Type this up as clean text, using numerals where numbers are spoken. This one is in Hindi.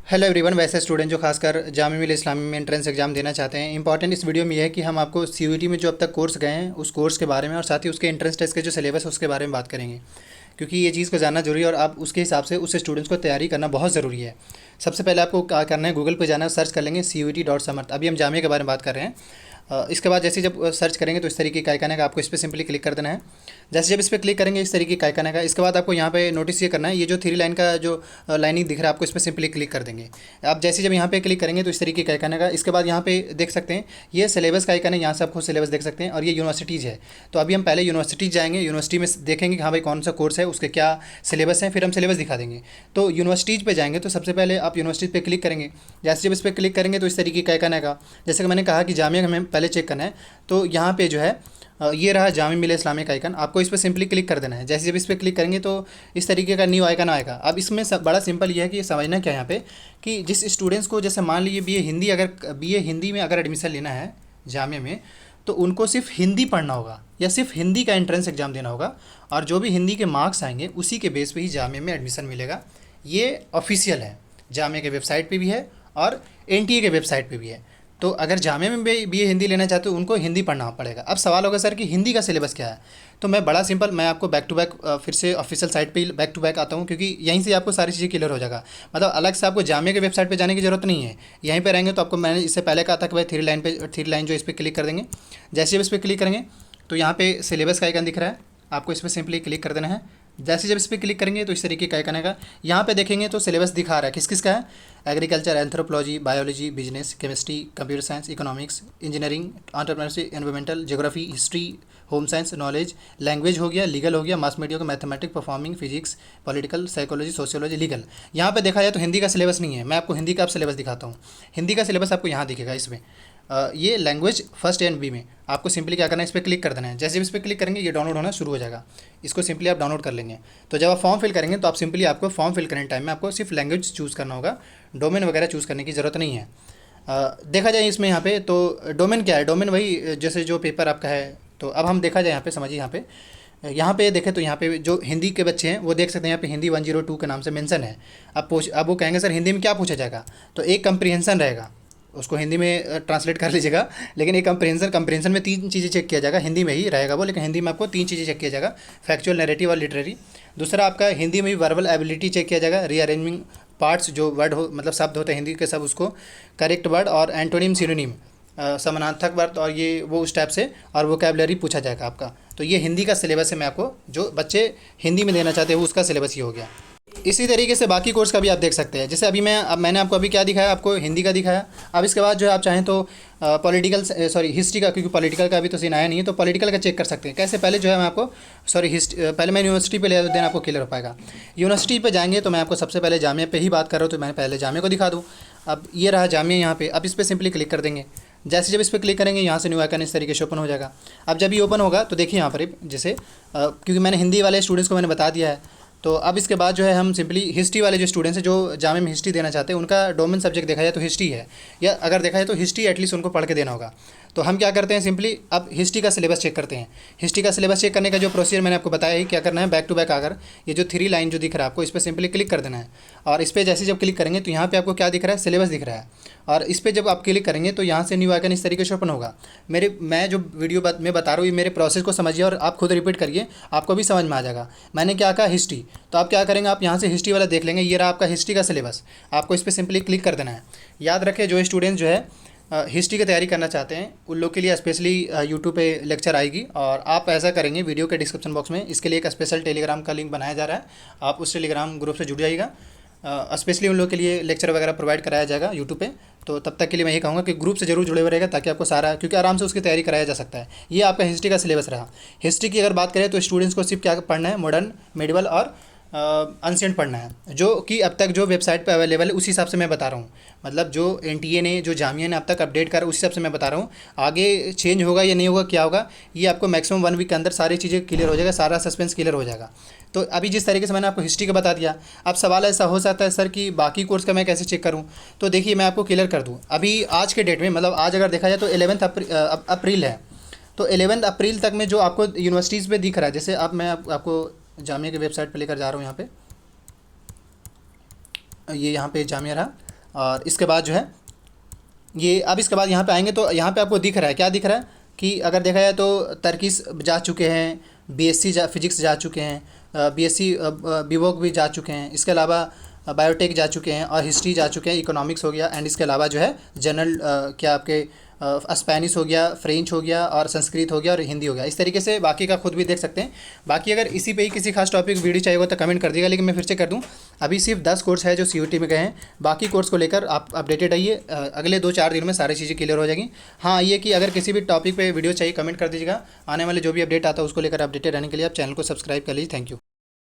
Hello everyone. वैसे स्टूडेंट जो खासकर जामिया मिल्लिया इस्लामी में एंट्रेंस एग्जाम देना चाहते हैं, इंपॉर्टेंट इस वीडियो में यह है कि हम आपको सीयूईटी में जो अब तक कोर्स गए हैं उस कोर्स के बारे में और साथ ही उसके एंट्रेंस टेस्ट के जो सिलेबस है उसके बारे में बात करेंगे, क्योंकि ये चीज़ को जानना जरूरी है और आप उसके हिसाब से उस स्टूडेंट्स को तैयारी करना बहुत ज़रूरी है। सबसे पहले आपको क्या करना है, गूगल पे जाना है, सर्च कर लेंगे CUET.समर्थ। अभी हम जामिया के बारे में बात कर रहे हैं। इसके बाद जैसे जब सर्च करेंगे तो इस तरीके का आइकन है, आपको इस पर सिंपली क्लिक कर देना है। जैसे जब इस पर क्लिक करेंगे इस तरीके का आइकन है। इसके बाद आपको यहाँ पे नोटिस ये करना है, ये जो 3 लाइन का जो लाइनिंग दिख रहा है आपको इस पर सिंपली क्लिक कर देंगे। आप जैसे जब यहाँ पे क्लिक करेंगे तो इस तरीके का आइकन है। इसके बाद यहाँ पे देख सकते हैं ये सिलेबस का आइकन है, यहाँ से आप खुद सिलेबस देख सकते हैं और ये यूनिवर्सिटीज़ है। तो अभी हम पहले यूनिवर्सिटीज़ जाएंगे, यूनिवर्सिटी में देखेंगे कि हाँ भाई कौन सा कोर्स है, उसके क्या सिलेबस है, फिर हम सिलेबस दिखा देंगे। तो यूनिवर्सिटीज़ पे जाएंगे तो सबसे पहले आप यूनिवर्सिटी पे क्लिक करेंगे। जैसे जब इस पर क्लिक करेंगे तो इस तरीके का आइकन आएगा। जैसे कि मैंने कहा कि जामिया हमें पहले चेक करना है, तो यहाँ पे जो है ये रहा जामिया मिल्लिया इस्लामिया का आइकन। आपको इस पर सिंपली क्लिक कर देना है। जैसे जब इस पर क्लिक करेंगे तो इस तरीके का न्यू आइकन आएगा। अब इसमें बड़ा सिंपल ये है कि समझना क्या है यहाँ पे, कि जिस स्टूडेंट्स को जैसे मान लीजिए बीए हिंदी में अगर एडमिशन लेना है जामिया में, तो उनको सिर्फ हिंदी पढ़ना होगा या सिर्फ हिंदी का एंट्रेंस एग्जाम देना होगा, और जो भी हिंदी के मार्क्स आएंगे उसी के बेस पे ही जामिया में एडमिशन मिलेगा। ये ऑफिशियल है, जामिया के वेबसाइट पे भी है और NTA के वेबसाइट पे भी है। तो अगर जामिया में BA हिंदी लेना चाहते हो उनको हिंदी पढ़ना पड़ेगा। अब सवाल होगा सर कि हिंदी का सिलेबस क्या है, तो मैं बड़ा सिंपल, मैं आपको बैक टू बैक फिर से ऑफिशियल साइट पे बैक टू बैक आता हूँ, क्योंकि यहीं से आपको सारी चीज़ें क्लियर हो जाएगा। मतलब अलग से आपको जामिया के वेबसाइट पे जाने की ज़रूरत नहीं है, यहीं पे रहेंगे। तो आपको मैंने इससे पहले कहा था कि भाई 3 लाइन जो इस पर क्लिक कर देंगे। जैसे जब इस पर क्लिक करेंगे तो यहाँ पे सिलेबस का आइकन दिख रहा है, आपको इस पर सिंपली क्लिक कर देना है। जैसे जब इस पर क्लिक करेंगे तो इस तरीके का आइकन आएगा। यहाँ पे देखेंगे तो सिलेबस दिखा रहा है किस किस का है, agriculture, anthropology, biology, business, chemistry, computer science, economics, engineering, entrepreneurship, environmental, geography, history, home science, knowledge, language हो गया, लीगल हो गया, मास मीडिया हो गया, mathematics, performing, physics, political, psychology, sociology, legal. यहाँ पे देखा जाए तो हिंदी का सिलेबस नहीं है। मैं आपको हिंदी का अब सिलेबस दिखाता हूँ। हिंदी का सिलेबस आपको यहाँ दिखेगा इसमें। ये लैंग्वेज फर्स्ट एंड बी में आपको सिंपली क्या करना है, इस पर क्लिक कर देना है। जैसे इस पर क्लिक करेंगे ये डाउनलोड होना शुरू हो जाएगा। इसको सिंपली आप डाउनलोड कर लेंगे। तो जब आप फॉर्म फिल करेंगे तो आप सिंपली आपको फॉर्म फिल करने टाइम में आपको सिर्फ लैंग्वेज चूज़ करना होगा, डोमेन वगैरह चूज़ करने की ज़रूरत नहीं है। देखा जाए इसमें यहाँ पे तो डोमेन क्या है, डोमेन वही जैसे जो पेपर आपका है। तो अब हम देखा जाए यहाँ पे, समझिए यहाँ पे देखें तो यहाँ पे जो हिंदी के बच्चे हैं वो देख सकते हैं यहाँ पे हिंदी 102 के नाम से मेंशन है। अब वो कहेंगे सर हिंदी में क्या पूछा जाएगा, तो एक कंप्रीहेंशन रहेगा, उसको हिंदी में ट्रांसलेट कर लीजिएगा। लेकिन एक कंप्रेंशन में 3 चीज़ें चेक किया जाएगा, हिंदी में ही रहेगा वो, लेकिन हिंदी में आपको 3 चीज़ें चेक किया जाएगा, फैक्चुअल, नैरेटिव और लिटरेरी। दूसरा आपका हिंदी में भी वर्बल एबिलिटी चेक किया जाएगा, रीअरेंजिंग पार्ट्स, जो वर्ड हो मतलब शब्द होते हैं हिंदी के सब, उसको करेक्ट वर्ड और एंटोनिम सिनोनिम, समानार्थक वर्ड और ये वो उस टाइप से, और वोकैबुलरी पूछा जाएगा आपका। तो ये हिंदी का सिलेबस है। मैं आपको जो बच्चे हिंदी में देना चाहते हैं वो उसका सिलेबस ही हो गया। इसी तरीके से बाकी कोर्स का भी आप देख सकते हैं। जैसे अभी मैंने आपको अभी क्या दिखाया, आपको हिंदी का दिखाया। अब इसके बाद जो है आप चाहें तो हिस्ट्री का, क्योंकि पॉलिटिकल का अभी तो सीन आया नहीं है, तो पॉलिटिकल का चेक कर सकते हैं। कैसे, पहले जो है मैं आपको पहले मैं यूनिवर्सिटी पे ले देना आपको क्लियर हो पाएगा। यूनिवर्सिटी पे जाएंगे तो मैं आपको सबसे पहले जामिया पे ही बात कर रहा हूँ, तो मैं पहले जामिया को दिखा दूँ। अब ये रहा जामिया यहाँ पे। अब इस पर सिंपली क्लिक कर देंगे। जैसे जब इस पर क्लिक करेंगे यहाँ से न्यू आइकन इस तरीके से ओपन हो जाएगा। अब जब ये ओपन होगा तो देखिए यहाँ पर जैसे क्योंकि मैंने हिंदी वाले स्टूडेंट्स को मैंने बता दिया है, तो अब इसके बाद जो है हम सिंपली हिस्ट्री वाले जो स्टूडेंट्स हैं जो जामिया में हिस्ट्री देना चाहते हैं उनका डोमेन सब्जेक्ट देखा जाए तो हिस्ट्री है, या अगर देखा जाए तो हिस्ट्री एटलीस्ट उनको पढ़ के देना होगा। तो हम क्या करते हैं, सिंपली अब हिस्ट्री का सिलेबस चेक करते हैं। हिस्ट्री का सिलेबस चेक करने का जो प्रोसीजर मैंने आपको बताया ही, क्या करना है, बैक टू बैक आकर ये जो 3 लाइन जो दिख रहा है आपको, इस पर सिंपली क्लिक कर देना है। और इस पर जैसे जब क्लिक करेंगे तो यहाँ पे आपको क्या दिख रहा है, सिलेबस दिख रहा है। और इस पर जब आप क्लिक करेंगे तो यहाँ से न्यू आइकन इस तरीके से ओपन होगा। मैं जो वीडियो में बता रहा हूँ, ये मेरे प्रोसेस को समझिए और आप खुद रिपीट करिए, आपको भी समझ में आ जाएगा। मैंने क्या कहा, हिस्ट्री, तो आप क्या करेंगे, आप यहाँ से हिस्ट्री वाला देख लेंगे। ये रहा आपका हिस्ट्री का सिलेबस, आपको इस पर सिंपली क्लिक कर देना है। याद रखें जो स्टूडेंट्स जो है हिस्ट्री की तैयारी करना चाहते हैं उन लोग के लिए स्पेशली यूट्यूब पे लेक्चर आएगी, और आप ऐसा करेंगे, वीडियो के डिस्क्रिप्शन बॉक्स में इसके लिए एक स्पेशल टेलीग्राम का लिंक बनाया जा रहा है। आप उस टेलीग्राम ग्रुप से जुड़ जाइएगा। स्पेशली उन लोग के लिए लेक्चर वगैरह प्रोवाइड कराया जाएगा यूट्यूब पे। तो तब तक के लिए मैं ये कहूँगा कि ग्रुप से जरूर जुड़े हुए रहेगा, ताकि आपको सारा, क्योंकि आराम से उसकी तैयारी कराया जा सकता है। ये आपका हिस्ट्री का सिलेबस रहा। हिस्ट्री की अगर बात करें तो स्टूडेंट्स को सिर्फ क्या पढ़ना है, मॉडर्न, मेडिवल और अनसेंट पढ़ना है, जो कि अब तक जो वेबसाइट पे अवेलेबल है उसी हिसाब से मैं बता रहा हूँ। मतलब जो NTA ने, जो जामिया ने अब तक अपडेट करा उसी हिसाब से मैं बता रहा हूँ। आगे चेंज होगा या नहीं होगा, क्या होगा, ये आपको मैक्सिमम 1 वीक के अंदर सारी चीज़ें क्लियर हो जाएगा, सारा सस्पेंस क्लियर हो जाएगा। तो अभी जिस तरीके से मैंने आपको हिस्ट्री का बता दिया, अब सवाल ऐसा हो सकता है सर कि बाकी कोर्स का मैं कैसे चेक करूँ। तो देखिए मैं आपको क्लियर कर दूँ। अभी आज के डेट में, मतलब आज अगर देखा जाए तो 11 अप्रैल है, तो 11 अप्रैल तक में जो आपको यूनिवर्सिटीज़ पे दिख रहा है, जैसे अब मैं आपको जामिया की वेबसाइट पे लेकर जा रहा हूँ। यहाँ पे ये यहाँ पे जामिया रहा। और इसके बाद जो है ये, अब इसके बाद यहाँ पे आएंगे तो यहाँ पे आपको दिख रहा है, क्या दिख रहा है कि अगर देखा जाए तो तर्कीश जा चुके हैं, बीएससी फिजिक्स जा चुके हैं, बीएससी बीवोक भी जा चुके हैं, इसके अलावा बायोटेक जा चुके हैं और हिस्ट्री जा चुके हैं, इकोनॉमिक्स हो गया, एंड इसके अलावा जो है जनरल क्या आपके स्पेनिश हो गया, फ्रेंच हो गया और संस्कृत हो गया और हिंदी हो गया। इस तरीके से बाकी का खुद भी देख सकते हैं। बाकी अगर इसी पे ही किसी खास टॉपिक वीडियो चाहिए होगा तो कमेंट कर दीजिएगा, लेकिन मैं फिर से कर दूं, अभी सिर्फ 10 कोर्स है जो सीयूटी में गए हैं। बाकी कोर्स को लेकर आप अपडेटेड आइए, अगले 2-4 दिनों में सारी चीज़ें क्लियर हो जाएगी। हाँ, ये कि अगर किसी भी टॉपिक पे वीडियो चाहिए कमेंट कर दीजिएगा, आने वाले जो भी अपडेट आता है उसको लेकर अपडेटेड रहने के लिए आप चैनल को सब्सक्राइब कर लीजिए। Thank you.